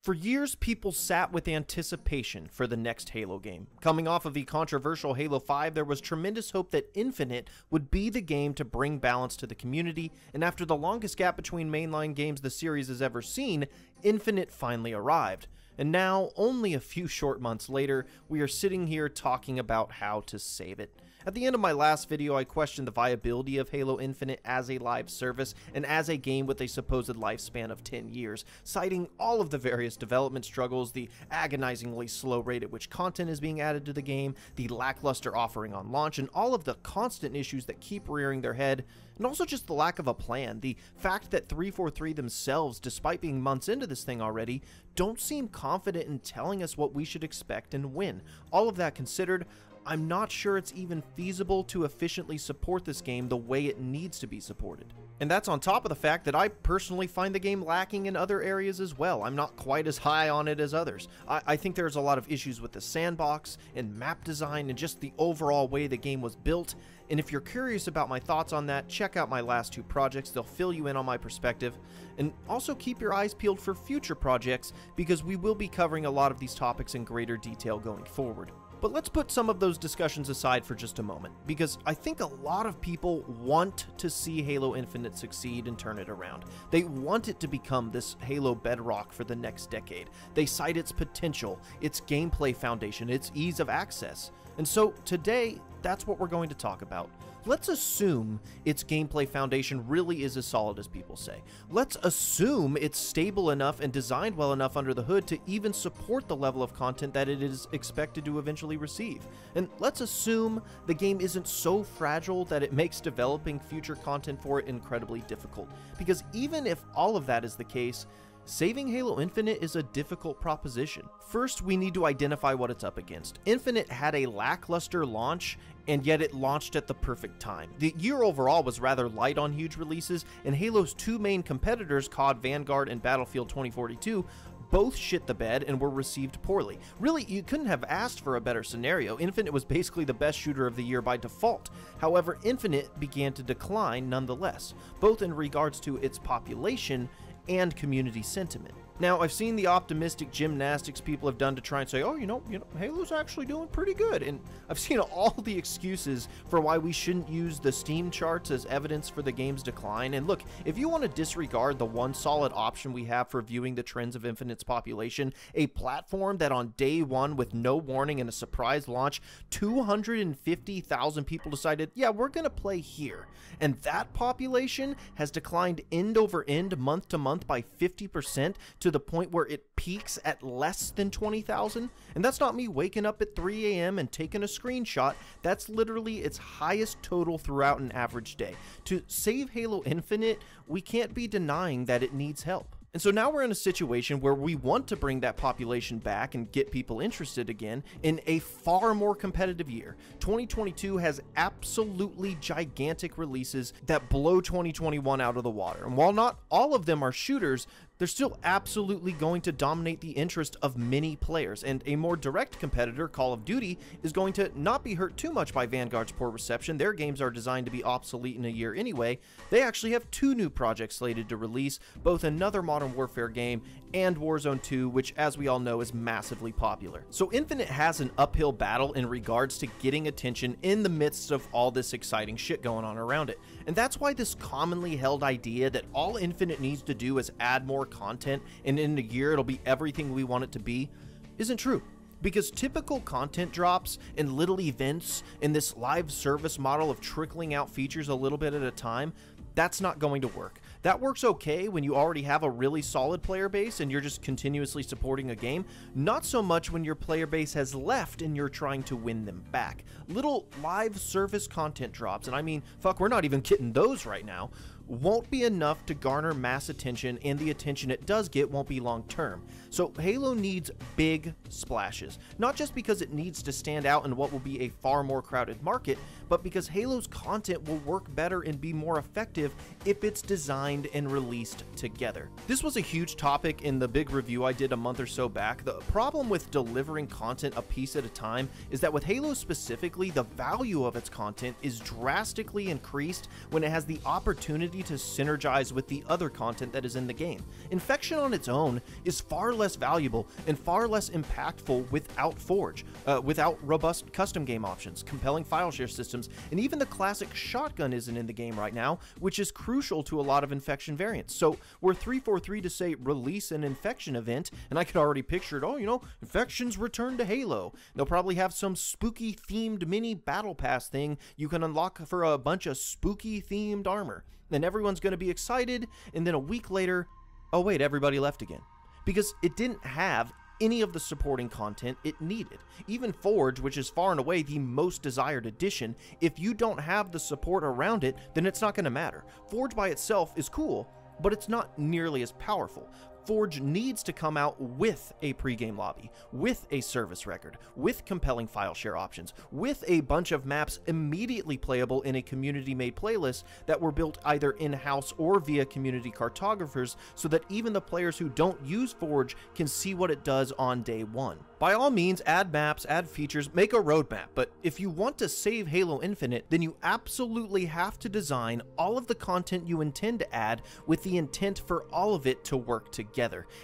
For years, people sat with anticipation for the next Halo game. Coming off of the controversial Halo 5, there was tremendous hope that Infinite would be the game to bring balance to the community, and after the longest gap between mainline games the series has ever seen, Infinite finally arrived. And now, only a few short months later, we are sitting here talking about how to save it. At the end of my last video, I questioned the viability of Halo Infinite as a live service and as a game with a supposed lifespan of 10 years, citing all of the various development struggles, the agonizingly slow rate at which content is being added to the game, the lackluster offering on launch, and all of the constant issues that keep rearing their head, and also just the lack of a plan. The fact that 343 themselves, despite being months into this thing already, don't seem confident in telling us what we should expect and when. All of that considered, I'm not sure it's even feasible to efficiently support this game the way it needs to be supported. And that's on top of the fact that I personally find the game lacking in other areas as well. I'm not quite as high on it as others. I think there's a lot of issues with the sandbox and map design and just the overall way the game was built. And if you're curious about my thoughts on that, check out my last two projects. They'll fill you in on my perspective. And also keep your eyes peeled for future projects, because we will be covering a lot of these topics in greater detail going forward. But let's put some of those discussions aside for just a moment, because I think a lot of people want to see Halo Infinite succeed and turn it around. They want it to become this Halo bedrock for the next decade. They cite its potential, its gameplay foundation, its ease of access. And so today, that's what we're going to talk about. Let's assume its gameplay foundation really is as solid as people say. Let's assume it's stable enough and designed well enough under the hood to even support the level of content that it is expected to eventually receive. And let's assume the game isn't so fragile that it makes developing future content for it incredibly difficult. Because even if all of that is the case, saving Halo Infinite is a difficult proposition. First, we need to identify what it's up against. Infinite had a lackluster launch, and yet it launched at the perfect time. The year overall was rather light on huge releases, and Halo's two main competitors, COD Vanguard and Battlefield 2042, both shit the bed and were received poorly. Really, you couldn't have asked for a better scenario. Infinite was basically the best shooter of the year by default. However, Infinite began to decline nonetheless, both in regards to its population and community sentiment. Now, I've seen the optimistic gymnastics people have done to try and say, oh, you know, Halo's actually doing pretty good. And I've seen all the excuses for why we shouldn't use the Steam charts as evidence for the game's decline. And look, if you want to disregard the one solid option we have for viewing the trends of Infinite's population, a platform that on day one, with no warning and a surprise launch, 250,000 people decided, yeah, we're going to play here. And that population has declined end over end, month to month by 50%, to the point where it peaks at less than 20,000. And that's not me waking up at 3 a.m. and taking a screenshot. That's literally its highest total throughout an average day. To save Halo Infinite, we can't be denying that it needs help. And so now we're in a situation where we want to bring that population back and get people interested again in a far more competitive year. 2022 has absolutely gigantic releases that blow 2021 out of the water. And while not all of them are shooters, they're still absolutely going to dominate the interest of many players, and a more direct competitor, Call of Duty, is going to not be hurt too much by Vanguard's poor reception. Their games are designed to be obsolete in a year anyway. They actually have two new projects slated to release, both another Modern Warfare game and Warzone 2, which, as we all know, is massively popular. So Infinite has an uphill battle in regards to getting attention in the midst of all this exciting shit going on around it. And that's why this commonly held idea that all Infinite needs to do is add more content and in a year it'll be everything we want it to be isn't true. Because typical content drops and little events in this live service model of trickling out features a little bit at a time, that's not going to work. That works okay when you already have a really solid player base and you're just continuously supporting a game. Not so much when your player base has left and you're trying to win them back. Little live service content drops, and I mean, fuck, we're not even getting those right now, won't be enough to garner mass attention, and the attention it does get won't be long term. So Halo needs big splashes, not just because it needs to stand out in what will be a far more crowded market, but because Halo's content will work better and be more effective if it's designed and released together. This was a huge topic in the big review I did a month or so back. The problem with delivering content a piece at a time is that with Halo specifically, the value of its content is drastically increased when it has the opportunity ability to synergize with the other content that is in the game. Infection on its own is far less valuable and far less impactful without Forge, without robust custom game options, compelling file share systems, and even the classic shotgun isn't in the game right now, which is crucial to a lot of Infection variants. So were 343 to say release an Infection event, and I could already picture it, oh, you know, Infection's return to Halo. They'll probably have some spooky themed mini battle pass thing you can unlock for a bunch of spooky themed armor. Then everyone's going to be excited, and then a week later, oh wait, everybody left again. Because it didn't have any of the supporting content it needed. Even Forge, which is far and away the most desired addition, if you don't have the support around it, then it's not going to matter. Forge by itself is cool, but it's not nearly as powerful. Forge needs to come out with a pregame lobby, with a service record, with compelling file share options, with a bunch of maps immediately playable in a community-made playlist that were built either in-house or via community cartographers, so that even the players who don't use Forge can see what it does on day one. By all means, add maps, add features, make a roadmap, but if you want to save Halo Infinite, then you absolutely have to design all of the content you intend to add with the intent for all of it to work together.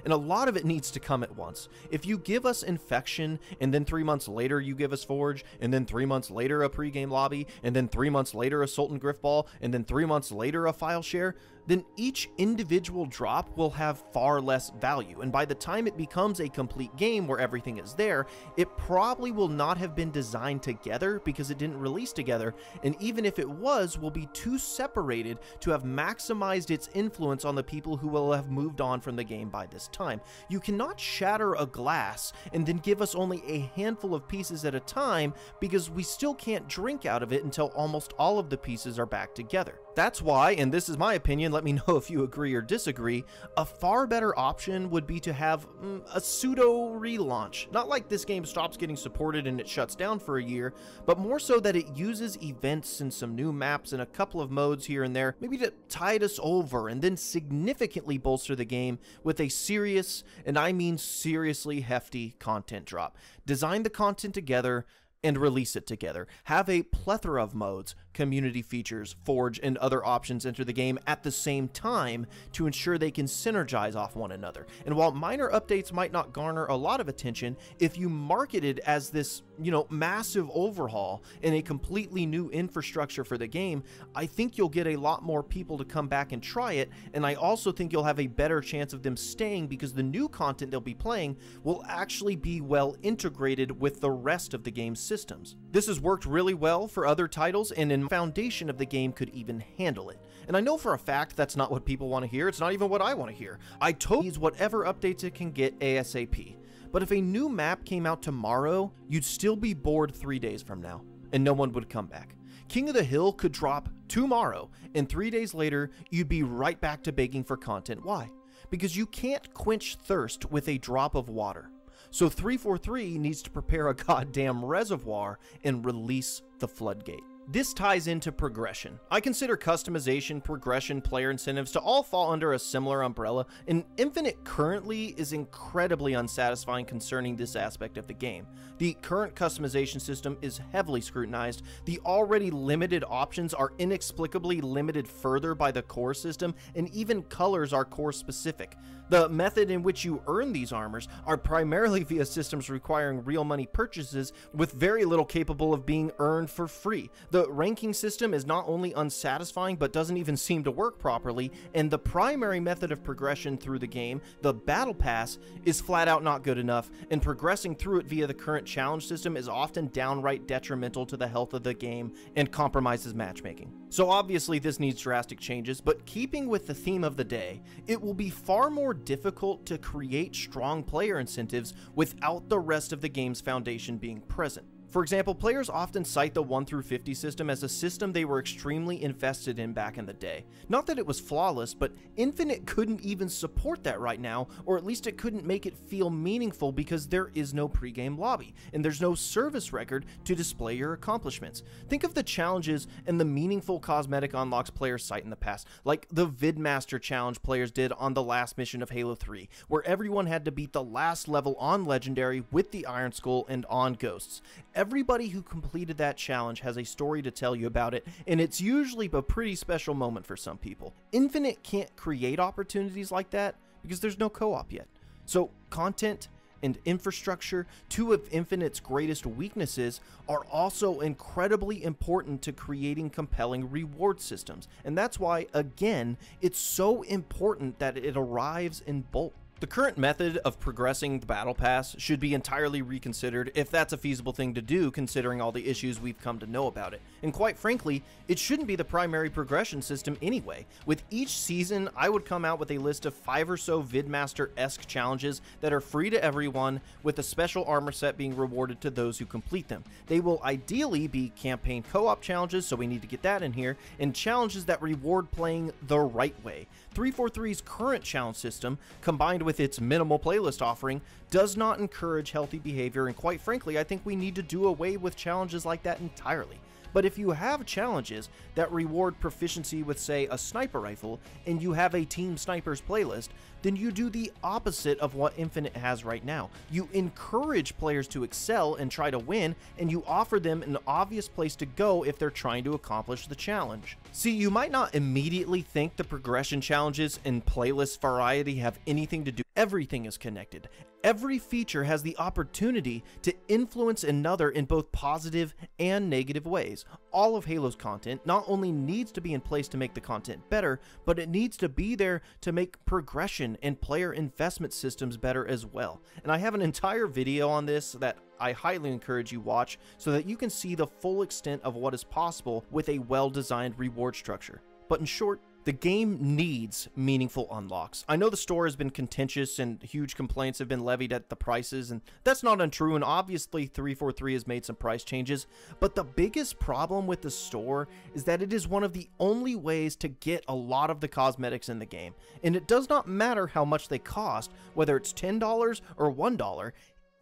And a lot of it needs to come at once. If you give us Infection, and then 3 months later you give us Forge, and then 3 months later a pregame lobby, and then 3 months later a Sultan Griffball, and then 3 months later a file share, then each individual drop will have far less value, and by the time it becomes a complete game where everything is there, it probably will not have been designed together because it didn't release together, and even if it was, will be too separated to have maximized its influence on the people who will have moved on from the game by this time. You cannot shatter a glass and then give us only a handful of pieces at a time, because we still can't drink out of it until almost all of the pieces are back together. That's why, and this is my opinion, let me know if you agree or disagree, a far better option would be to have a pseudo-relaunch. Not like this game stops getting supported and it shuts down for a year, but more so that it uses events and some new maps and a couple of modes here and there, maybe to tide us over and then significantly bolster the game with a serious, and I mean seriously hefty, content drop. Design the content together and release it together. Have a plethora of modes, community features, Forge, and other options enter the game at the same time to ensure they can synergize off one another. And while minor updates might not garner a lot of attention, if you market it as this, massive overhaul and a completely new infrastructure for the game, I think you'll get a lot more people to come back and try it, and I also think you'll have a better chance of them staying because the new content they'll be playing will actually be well integrated with the rest of the game's systems. This has worked really well for other titles, and in the foundation of the game could even handle it. And I know for a fact that's not what people want to hear. It's not even what I want to hear. I totally use whatever updates it can get ASAP. But if a new map came out tomorrow, you'd still be bored 3 days from now, and no one would come back. King of the Hill could drop tomorrow, and 3 days later, you'd be right back to begging for content. Why? Because you can't quench thirst with a drop of water. So 343 needs to prepare a goddamn reservoir and release the floodgate. This ties into progression. I consider customization, progression, player incentives to all fall under a similar umbrella, and Infinite currently is incredibly unsatisfying concerning this aspect of the game. The current customization system is heavily scrutinized, the already limited options are inexplicably limited further by the core system, and even colors are core specific. The method in which you earn these armors are primarily via systems requiring real money purchases, with very little capable of being earned for free. The ranking system is not only unsatisfying, but doesn't even seem to work properly, and the primary method of progression through the game, the Battle Pass, is flat out not good enough, and progressing through it via the current challenge system is often downright detrimental to the health of the game and compromises matchmaking. So obviously this needs drastic changes, but keeping with the theme of the day, it will be far more difficult to create strong player incentives without the rest of the game's foundation being present. For example, players often cite the 1 through 50 system as a system they were extremely invested in back in the day. Not that it was flawless, but Infinite couldn't even support that right now, or at least it couldn't make it feel meaningful because there is no pregame lobby, and there's no service record to display your accomplishments. Think of the challenges and the meaningful cosmetic unlocks players cite in the past, like the Vidmaster challenge players did on the last mission of Halo 3, where everyone had to beat the last level on Legendary with the Iron Skull and on Ghosts. Everybody who completed that challenge has a story to tell you about it, and it's usually a pretty special moment for some people. Infinite can't create opportunities like that because there's no co-op yet. So content and infrastructure, two of Infinite's greatest weaknesses, are also incredibly important to creating compelling reward systems. And that's why, again, it's so important that it arrives in bulk. The current method of progressing the Battle Pass should be entirely reconsidered if that's a feasible thing to do, considering all the issues we've come to know about it. And quite frankly, it shouldn't be the primary progression system anyway. With each season, I would come out with a list of 5 or so Vidmaster-esque challenges that are free to everyone, with a special armor set being rewarded to those who complete them. They will ideally be campaign co-op challenges, so we need to get that in here, and challenges that reward playing the right way. 343's current challenge system, combined with its minimal playlist offering, does not encourage healthy behavior, and quite frankly, I think we need to do away with challenges like that entirely. But if you have challenges that reward proficiency with, say, a sniper rifle, and you have a Team Snipers playlist, then you do the opposite of what Infinite has right now. You encourage players to excel and try to win, and you offer them an obvious place to go if they're trying to accomplish the challenge. See, you might not immediately think the progression challenges and playlist variety have anything to do. Everything is connected. Every feature has the opportunity to influence another in both positive and negative ways. All of Halo's content not only needs to be in place to make the content better, but it needs to be there to make progression and player investment systems better as well. And I have an entire video on this that I highly encourage you watch so that you can see the full extent of what is possible with a well-designed reward structure. But in short, the game needs meaningful unlocks. I know the store has been contentious and huge complaints have been levied at the prices, and that's not untrue, and obviously 343 has made some price changes, but the biggest problem with the store is that it is one of the only ways to get a lot of the cosmetics in the game, and it does not matter how much they cost, whether it's $10 or $1,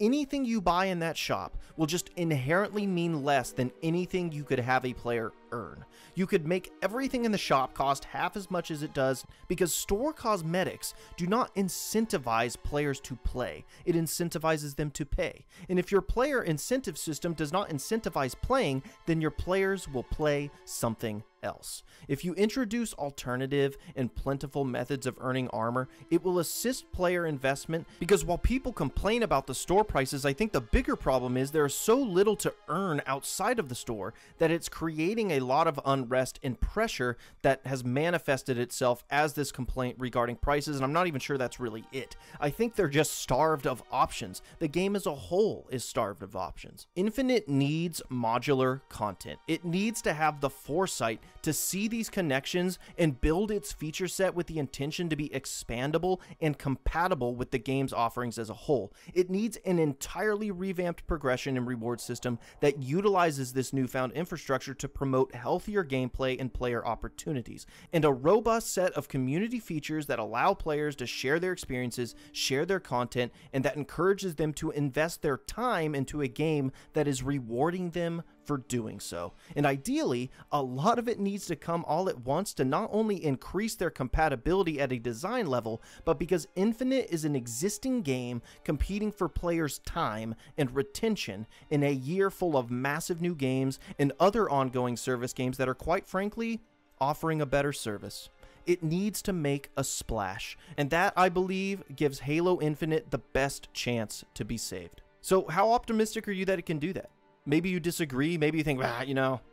anything you buy in that shop will just inherently mean less than anything you could have a player earn. You could make everything in the shop cost half as much as it does because store cosmetics do not incentivize players to play. It incentivizes them to pay. And if your player incentive system does not incentivize playing, then your players will play something else. If you introduce alternative and plentiful methods of earning armor, it will assist player investment, because while people complain about the store prices, I think the bigger problem is there is so little to earn outside of the store that it's creating a lot of unrest and pressure that has manifested itself as this complaint regarding prices, and I'm not even sure that's really it. I think they're just starved of options. The game as a whole is starved of options. Infinite needs modular content. It needs to have the foresight to see these connections and build its feature set with the intention to be expandable and compatible with the game's offerings as a whole. It needs an entirely revamped progression and reward system that utilizes this newfound infrastructure to promote healthier gameplay and player opportunities, and a robust set of community features that allow players to share their experiences, share their content, and that encourages them to invest their time into a game that is rewarding them for doing so. And ideally, a lot of it needs to come all at once to not only increase their compatibility at a design level, but because Infinite is an existing game competing for players' time and retention in a year full of massive new games and other ongoing service games that are, quite frankly, offering a better service. It needs to make a splash, and that, I believe, gives Halo Infinite the best chance to be saved. So how optimistic are you that it can do that? Maybe you disagree, maybe you think,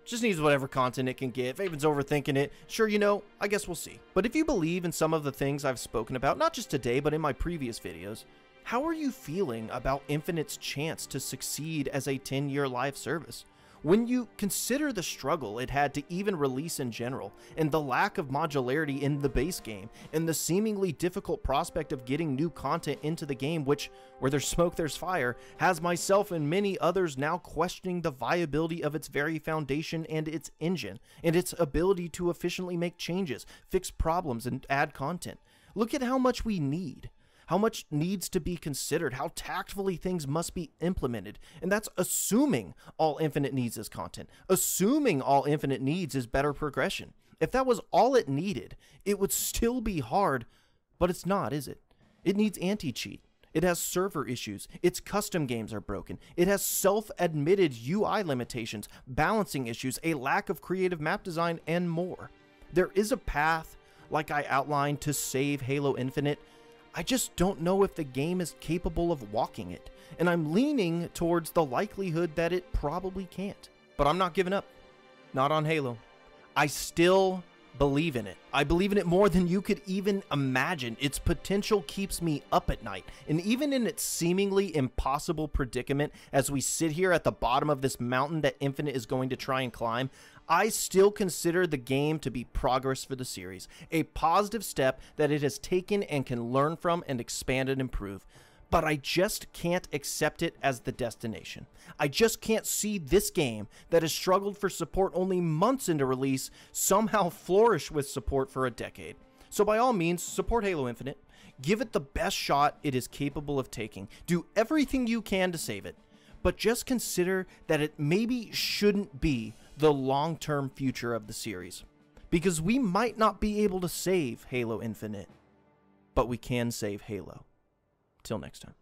just needs whatever content it can get. Favyn's overthinking it. Sure, I guess we'll see. But if you believe in some of the things I've spoken about, not just today, but in my previous videos, how are you feeling about Infinite's chance to succeed as a 10-year live service? When you consider the struggle it had to even release in general, and the lack of modularity in the base game, and the seemingly difficult prospect of getting new content into the game, which, where there's smoke there's fire, has myself and many others now questioning the viability of its very foundation and its engine, and its ability to efficiently make changes, fix problems, and add content. Look at how much we need. How much needs to be considered, how tactfully things must be implemented, and that's assuming all Infinite needs is content, assuming all Infinite needs is better progression. If that was all it needed, it would still be hard, but it's not, is it? It needs anti-cheat. It has server issues, its custom games are broken, it has self-admitted UI limitations, balancing issues, a lack of creative map design, and more. There is a path, like I outlined, to save Halo Infinite. I just don't know if the game is capable of walking it, and I'm leaning towards the likelihood that it probably can't. But I'm not giving up. Not on Halo. I still believe in it. I believe in it more than you could even imagine. Its potential keeps me up at night. And even in its seemingly impossible predicament, as we sit here at the bottom of this mountain that Infinite is going to try and climb, I still consider the game to be progress for the series. A positive step that it has taken and can learn from and expand and improve. But I just can't accept it as the destination. I just can't see this game that has struggled for support only months into release somehow flourish with support for a decade. So by all means, support Halo Infinite. Give it the best shot it is capable of taking. Do everything you can to save it. But just consider that it maybe shouldn't be the long-term future of the series. Because we might not be able to save Halo Infinite, but we can save Halo. Till next time.